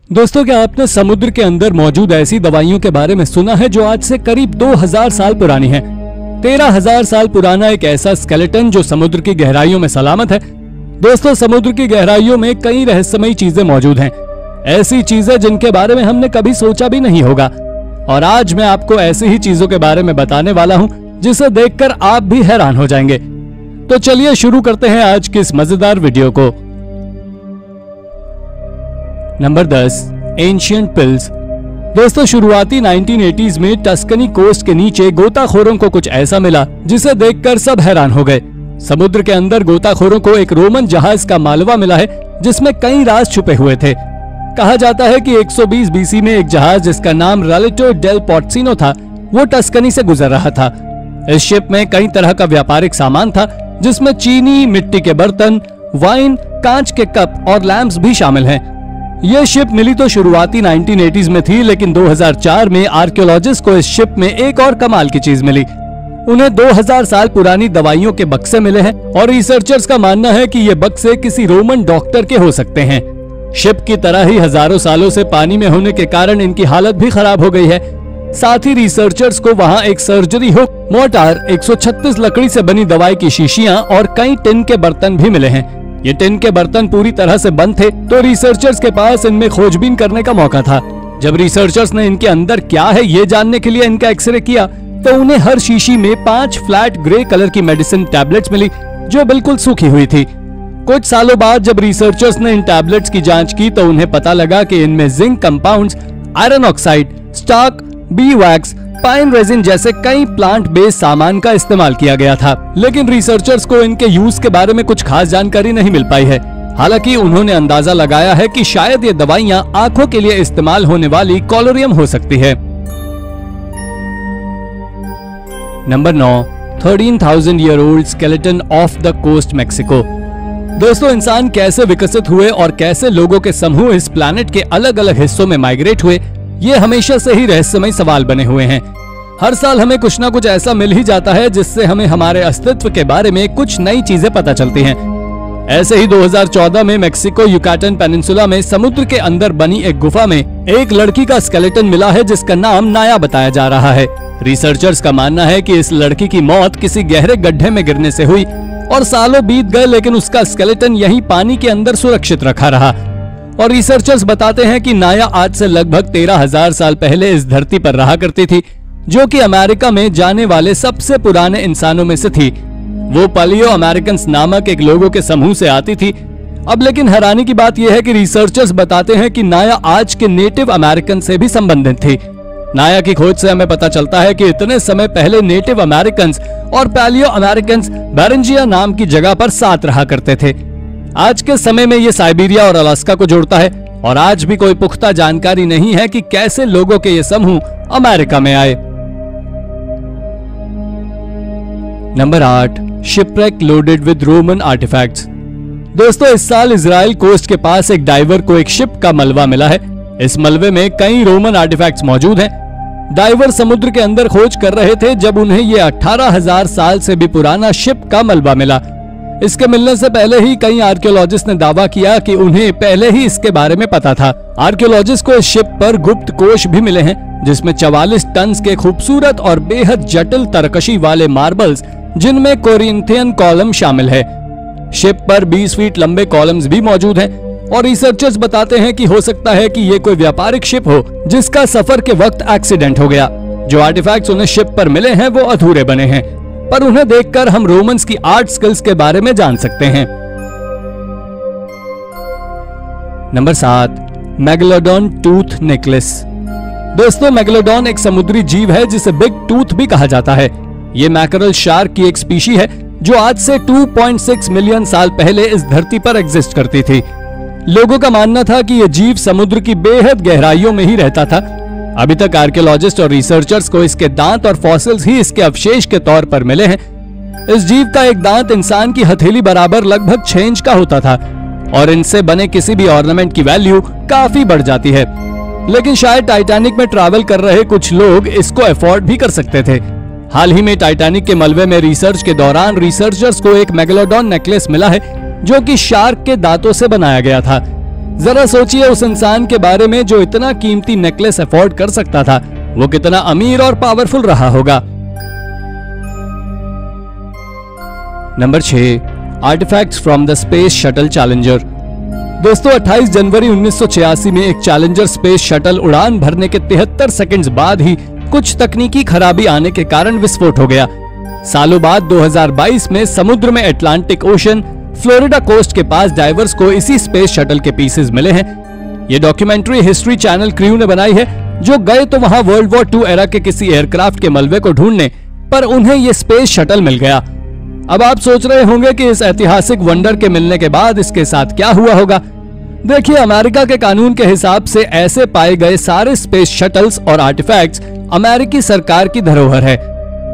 दोस्तों, क्या आपने समुद्र के अंदर मौजूद ऐसी दवाइयों के बारे में सुना है जो आज से करीब 2000 साल पुरानी है। 13,000 साल पुराना एक ऐसा स्केलेटन जो समुद्र की गहराइयों में सलामत है। दोस्तों, समुद्र की गहराइयों में कई रहस्यमयी चीजें मौजूद हैं, ऐसी चीजें जिनके बारे में हमने कभी सोचा भी नहीं होगा। और आज मैं आपको ऐसी ही चीजों के बारे में बताने वाला हूँ जिसे देखकर आप भी हैरान हो जाएंगे। तो चलिए शुरू करते हैं आज की इस मजेदार वीडियो को। Number 10, ancient pills. दोस्तों, शुरुआती 1980s में टस्कनी कोस्ट के नीचे गोताखोरों को कुछ ऐसा मिला जिसे देखकर सब हैरान हो गए। समुद्र के अंदर गोताखोरों को एक रोमन जहाज का मालवा मिला है जिसमें कई राज छुपे हुए थे। कहा जाता है कि 120 BC में एक जहाज जिसका नाम रालेटो डेल पोर्टोसिनो था, वो टस्कनी से गुजर रहा था। इस शिप में कई तरह का व्यापारिक सामान था जिसमें चीनी, मिट्टी के बर्तन, वाइन, कांच के कप और लैंप्स भी शामिल हैं। यह शिप मिली तो शुरुआती 1980s में थी, लेकिन 2004 में आर्कियोलॉजिस्ट को इस शिप में एक और कमाल की चीज मिली। उन्हें 2000 साल पुरानी दवाइयों के बक्से मिले हैं और रिसर्चर्स का मानना है कि ये बक्से किसी रोमन डॉक्टर के हो सकते हैं। शिप की तरह ही हजारों सालों से पानी में होने के कारण इनकी हालत भी खराब हो गई है। साथ ही रिसर्चर्स को वहाँ एक सर्जरी हुक, मोर्टार, 136 लकड़ी से बनी दवाई की शीशियां और कई टिन के बर्तन भी मिले हैं। ये टिन के बर्तन पूरी तरह से बंद थे, तो रिसर्चर्स के पास इनमें खोजबीन करने का मौका था। जब रिसर्चर्स ने इनके अंदर क्या है ये जानने के लिए इनका एक्सरे किया तो उन्हें हर शीशी में 5 फ्लैट ग्रे कलर की मेडिसिन टैबलेट्स मिली जो बिल्कुल सूखी हुई थी। कुछ सालों बाद जब रिसर्चर्स ने इन टैबलेट्स की जांच की तो उन्हें पता लगा कि इनमें zinc compounds, iron oxide, starch, bee wax, pine resin जैसे कई प्लांट बेस्ड सामान का इस्तेमाल किया गया था। लेकिन रिसर्चर्स को इनके यूज के बारे में कुछ खास जानकारी नहीं मिल पाई है। हालांकि उन्होंने अंदाजा लगाया है कि शायद ये दवाइयां आंखों के लिए इस्तेमाल होने वाली कोलोरियम हो सकती है। Number 9, 13,000 year old skeleton of the coast Mexico. दोस्तों, इंसान कैसे विकसित हुए और कैसे लोगों के समूह इस प्लैनेट के अलग अलग हिस्सों में माइग्रेट हुए, ये हमेशा से ही रहस्यमय सवाल बने हुए हैं। हर साल हमें कुछ ना कुछ ऐसा मिल ही जाता है जिससे हमें हमारे अस्तित्व के बारे में कुछ नई चीजें पता चलती हैं। ऐसे ही 2014 में मेक्सिको युकाटन पेनिनसुला में समुद्र के अंदर बनी एक गुफा में एक लड़की का स्केलेटन मिला है जिसका नाम नाया बताया जा रहा है। रिसर्चर्स का मानना है कि इस लड़की की मौत किसी गहरे गड्ढे में गिरने से हुई और सालों बीत गए, लेकिन उसका स्केलेटन यहीं पानी के अंदर सुरक्षित रखा रहा। और रिसर्चर्स बताते हैं कि नाया आज से लगभग 13,000 साल पहले इस धरती पर रहा करती थी, जो कि अमेरिका में जाने वाले सबसे पुराने इंसानों में से थी। वो पलियो अमेरिकन्स नामक एक लोगों के समूह से आती थी। अब लेकिन हैरानी की बात यह है कि रिसर्चर्स बताते हैं कि नाया आज के नेटिव अमेरिकन से भी संबंधित थी। नाया की खोज से हमें पता चलता है कि इतने समय पहले नेटिव अमेरिकन्स और पैलियो अमेरिकन्स बेरेंजिया नाम की जगह पर साथ रहा करते थे। आज के समय में ये साइबेरिया और अलास्का को जोड़ता है और आज भी कोई पुख्ता जानकारी नहीं है कि कैसे लोगों के ये समूह अमेरिका में आए। Number 8, shipwreck loaded with Roman artifacts. दोस्तों, इस साल इजराइल कोस्ट के पास एक डाइवर को एक शिप का मलबा मिला है। इस मलबे में कई रोमन आर्टिफैक्ट्स मौजूद हैं। डाइवर समुद्र के अंदर खोज कर रहे थे जब उन्हें ये 18,000 साल से भी पुराना शिप का मलबा मिला। इसके मिलने से पहले ही कई आर्कियोलॉजिस्ट ने दावा किया कि उन्हें पहले ही इसके बारे में पता था। आर्कियोलॉजिस्ट को इस शिप पर गुप्त कोश भी मिले हैं जिसमें 44 टन के खूबसूरत और बेहद जटिल तरकशी वाले मार्बल्स, जिनमें कोरिंथियन कॉलम शामिल है। शिप पर 20 फीट लंबे कॉलम्स भी मौजूद हैं और रिसर्चर्स बताते हैं कि हो सकता है कि ये कोई व्यापारिक शिप हो जिसका सफर के वक्त एक्सीडेंट हो गया। जो आर्टिफैक्ट्स उन्हें शिप पर मिले हैं वो अधूरे बने हैं, पर उन्हें देखकर हम रोमन्स की आर्ट स्किल्स के बारे में जान सकते हैं। Number 7, megalodon tooth necklace. दोस्तों, मेगलोडॉन एक समुद्री जीव है जिसे बिग टूथ भी कहा जाता है। ये मैकरल शार्क की एक स्पीशी है जो आज से 2.6 मिलियन साल पहले इस धरती पर एग्जिस्ट करती थी। लोगों का मानना था कि यह जीव समुद्र की बेहद गहराइयों में ही रहता था। अभी तक आर्कियोलॉजिस्ट और रिसर्चर्स को इसके दांत और फॉसिल्स ही इसके अवशेष के तौर पर मिले हैं। इस जीव का एक दांत इंसान की हथेली बराबर लगभग 6 इंच का होता था और इनसे बने किसी भी ऑर्नामेंट की वैल्यू काफी बढ़ जाती है। लेकिन शायद टाइटैनिक में ट्रैवल कर रहे कुछ लोग इसको अफोर्ड भी कर सकते थे। हाल ही में टाइटैनिक के मलबे में रिसर्च के दौरान रिसर्चर्स को एक मेगलोडॉन नेकलेस मिला है जो कि शार्क के दांतों से बनाया गया था। जरा सोचिए उस इंसान के बारे में जो इतना कीमती नेकलेस अफोर्ड कर सकता था, वो कितना अमीर और पावरफुल रहा होगा। Number 6, artifacts from the space shuttle Challenger. दोस्तों 28 जनवरी 1986 में एक चैलेंजर स्पेस शटल उड़ान भरने के 73 सेकंड्स बाद ही कुछ तकनीकी खराबी आने के कारण विस्फोट हो गया। सालों बाद 2022 में समुद्र में अटलांटिक ओशन फ्लोरिडा कोस्ट के पास डाइवर्स को इसी स्पेस शटल के पीसेस मिले हैं। ये डॉक्यूमेंट्री हिस्ट्री चैनल क्रू ने बनाई है, जो गए तो वहां वर्ल्ड वॉर 2 एरा के किसी एयरक्राफ्ट के मलबे को ढूंढने, पर उन्हें ये स्पेस शटल मिल गया। अब आप सोच रहे होंगे कि इस ऐतिहासिक वंडर के मिलने के बाद इसके साथ क्या हुआ होगा। देखिए, अमेरिका के कानून के हिसाब से ऐसे पाए गए सारे स्पेस शटल्स और आर्टिफैक्ट्स अमेरिकी सरकार की धरोहर है।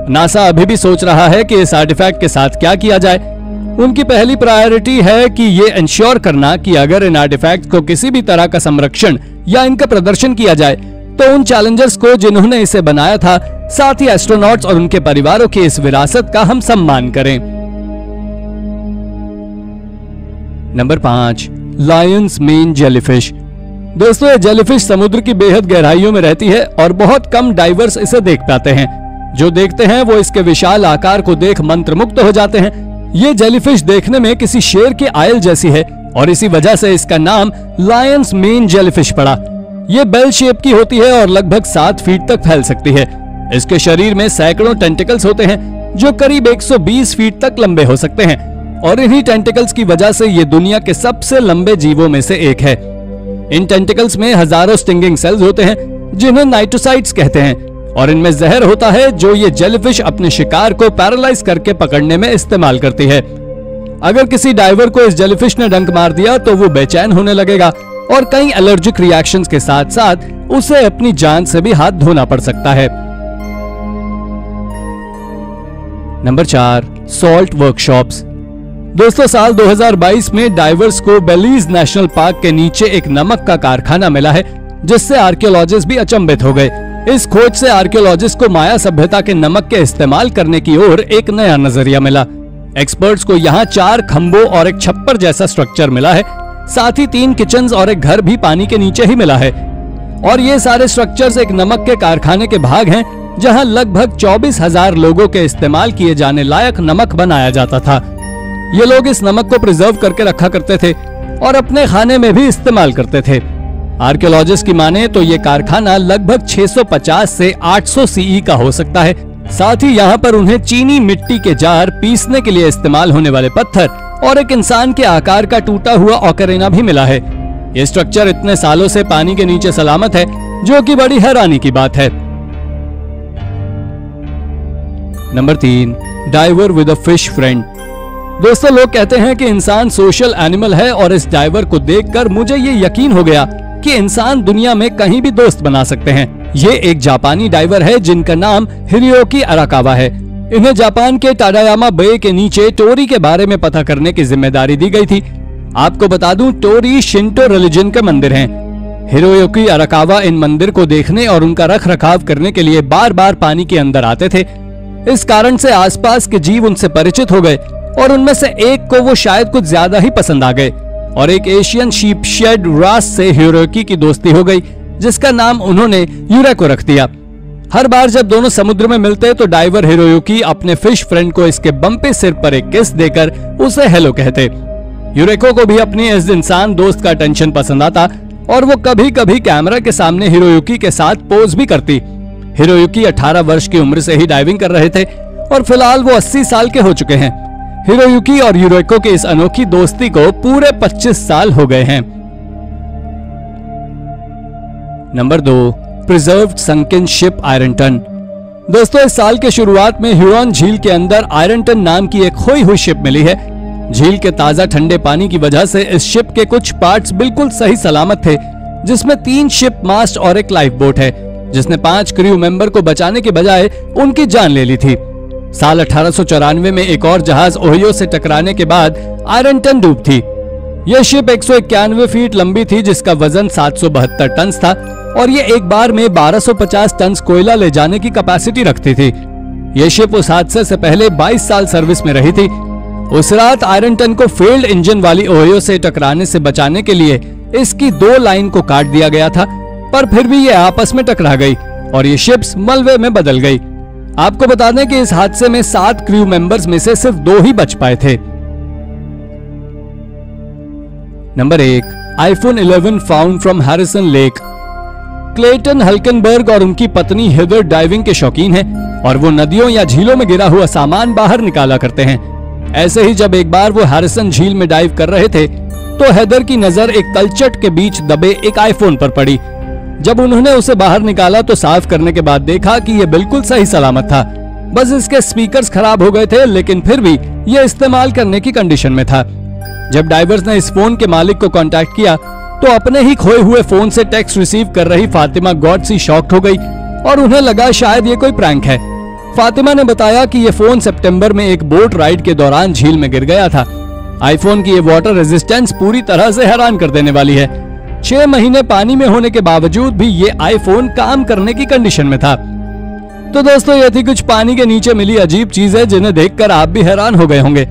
नासा अभी भी सोच रहा है कि इस आर्टिफैक्ट के साथ क्या किया जाए। उनकी पहली प्रायोरिटी है कि ये इंश्योर करना कि अगर इन आर्टिफैक्ट को किसी भी तरह का संरक्षण या इनका प्रदर्शन किया जाए तो उन चैलेंजर्स को जिन्होंने इसे बनाया था, साथ ही एस्ट्रोनॉट्स और उनके परिवारों की इस विरासत का हम सम्मान करें। Number 5, Lions main jellyfish. दोस्तों ये जेलीफिश समुद्र की बेहद गहराइयों में रहती है और बहुत कम डाइवर्स इसे देख पाते हैं। जो देखते हैं वो इसके विशाल आकार को देख मंत्रमुग्ध हो जाते हैं। ये जेलीफिश देखने में किसी शेर के आयल जैसी है और इसी वजह से इसका नाम लायंस मेन जेलीफिश पड़ा। ये बेल शेप की होती है और लगभग 7 फीट तक फैल सकती है। इसके शरीर में सैकड़ों टेंटिकल्स होते हैं जो करीब 120 फीट तक लंबे हो सकते हैं और इन्हीं टेंटिकल्स की वजह से ये दुनिया के सबसे लंबे जीवों में से एक है। इन टेंटिकल्स में हजारों स्टिंगिंग सेल्स होते हैं जिन्हें नाइट्रोसाइट्स कहते हैं और इनमें जहर होता है जो ये जेलीफिश अपने शिकार को पैरालाइज करके पकड़ने में इस्तेमाल करती है। अगर किसी डाइवर को इस जेलीफिश ने डंक मार दिया तो वो बेचैन होने लगेगा और कई एलर्जिक रिएक्शंस के साथ साथ उसे अपनी जान से भी हाथ धोना पड़ सकता है। Number 4, salt workshops. दोस्तों साल 2022 में डाइवर्स को बेलीज नेशनल पार्क के नीचे एक नमक का कारखाना मिला है, जिससे आर्कियोलॉजिस्ट भी अचंभित हो गए। इस खोज से आर्कियोलॉजिस्ट को माया सभ्यता के नमक के इस्तेमाल करने की ओर एक नया नजरिया मिला। एक्सपर्ट्स को यहाँ 4 खंभों और एक छप्पर जैसा स्ट्रक्चर मिला है, साथ ही 3 किचन्स और एक घर भी पानी के नीचे ही मिला है। और ये सारे स्ट्रक्चर्स एक नमक के कारखाने के भाग हैं, जहां लगभग 24,000 लोगों के इस्तेमाल किए जाने लायक नमक बनाया जाता था। ये लोग इस नमक को प्रिजर्व करके रखा करते थे और अपने खाने में भी इस्तेमाल करते थे। आर्कियोलॉजिस्ट की माने तो ये कारखाना लगभग 650 से 800 सीई का हो सकता है। साथ ही यहाँ पर उन्हें चीनी मिट्टी के जार, पीसने के लिए इस्तेमाल होने वाले पत्थर और एक इंसान के आकार का टूटा हुआ ऑकरेना भी मिला है। ये स्ट्रक्चर इतने सालों से पानी के नीचे सलामत है, जो कि बड़ी हैरानी की बात है। Number 3, diver with a fish friend. दोस्तों लोग कहते हैं कि इंसान सोशल एनिमल है और इस डाइवर को देखकर मुझे ये यकीन हो गया कि इंसान दुनिया में कहीं भी दोस्त बना सकते हैं। ये एक जापानी डाइवर है जिनका नाम हिरोयुकी अराकावा है। इन्हें जापान के टाडायामा बे के नीचे टोरी के बारे में पता करने की जिम्मेदारी दी गई थी। आपको बता दूं, टोरी शिंटो रिलीजन के मंदिर हैं। हिरोयुकी अराकावा इन मंदिर को देखने और उनका रख रखाव करने के लिए बार बार पानी के अंदर आते थे। इस कारण से आसपास के जीव उनसे परिचित हो गए और उनमें से एक को वो शायद कुछ ज्यादा ही पसंद आ गए और एक एशियन शीप शेड रास से हिरोयुकी की दोस्ती हो गई, जिसका नाम उन्होंने यूरेको रख दिया। हर बार जब दोनों समुद्र में मिलते तो डाइवर हिरोयुकी अपने फिश फ्रेंड को इसके बम्पे सिर पर एक किस देकर उसे हेलो कहते। यूरेको को भी अपनी इस इंसान दोस्त का अटेंशन पसंद आता और वो कभी कभी कैमरा के सामने हिरोयुकी के साथ पोज भी करती। हिरोयुकी 18 वर्ष की उम्र से ही डाइविंग कर रहे थे और फिलहाल वो 80 साल के हो चुके हैं। हिरोयुकी और यूरेको की इस अनोखी दोस्ती को पूरे 25 साल हो गए हैं। Number 2, preserved sunken ship Ironton. दोस्तों इस साल के शुरुआत में ह्यूरॉन झील के अंदर आयरनटन नाम की एक खोई हुई शिप मिली है। झील के ताजा ठंडे पानी की वजह से इस शिप के कुछ पार्ट्स बिल्कुल सही सलामत थे, जिसमें 3 शिप मास्ट और एक लाइफ बोट है, जिसने 5 क्रू मेंबर को बचाने के बजाय उनकी जान ले ली थी। साल 1894 में एक और जहाज ओहियो से टकराने के बाद आयरनटन डूब थी। यह शिप 191 फीट लंबी थी, जिसका वजन 772 टन था और ये एक बार में 1250 टन कोयला ले जाने की कैपेसिटी रखती थी। यह शिप उस हादसे से पहले 22 साल सर्विस में रही थी। उस रात आयरनटन को फेल्ड इंजन वाली ओहियो से टकराने से बचाने के लिए इसकी 2 लाइन को काट दिया गया था, पर फिर भी ये आपस में टकरा गई और ये शिप्स मलबे में बदल गई। आपको बता दें कि इस हादसे में 7 क्रू मेंबर्स में से सिर्फ 2 ही बच पाए थे। Number 1, iPhone 11 found from Harrison Lake. Clayton Hulkenberg और उनकी पत्नी हेदर डाइविंग के शौकीन हैं और वो नदियों या झीलों में गिरा हुआ सामान बाहर निकाला करते हैं। ऐसे ही जब एक बार वो हैरिसन झील में डाइव कर रहे थे तो हेदर की नजर एक तलछट के बीच दबे एक आईफोन पर पड़ी। जब उन्होंने उसे बाहर निकाला तो साफ करने के बाद देखा कि ये बिल्कुल सही सलामत था। बस इसके स्पीकर्स खराब हो गए थे, लेकिन फिर भी ये इस्तेमाल करने की कंडीशन में था। जब डाइवर्स ने इस फोन के मालिक को कांटेक्ट किया तो अपने ही खोए हुए फोन से टेक्स्ट रिसीव कर रही फातिमा गॉड-सी शॉक्ड हो गई और उन्हें लगा शायद ये कोई प्रैंक है। फातिमा ने बताया कि ये फोन सितंबर में एक बोट राइड के दौरान झील में गिर गया था। आईफोन की ये वाटर रेजिस्टेंस पूरी तरह से हैरान कर देने वाली है। 6 महीने पानी में होने के बावजूद भी ये आईफोन काम करने की कंडीशन में था। तो दोस्तों, ये थी कुछ पानी के नीचे मिली अजीब चीजें जिन्हें देखकर आप भी हैरान हो गए होंगे।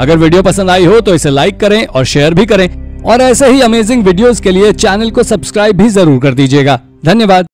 अगर वीडियो पसंद आई हो तो इसे लाइक करें और शेयर भी करें और ऐसे ही अमेजिंग वीडियोस के लिए चैनल को सब्सक्राइब भी जरूर कर दीजिएगा। धन्यवाद।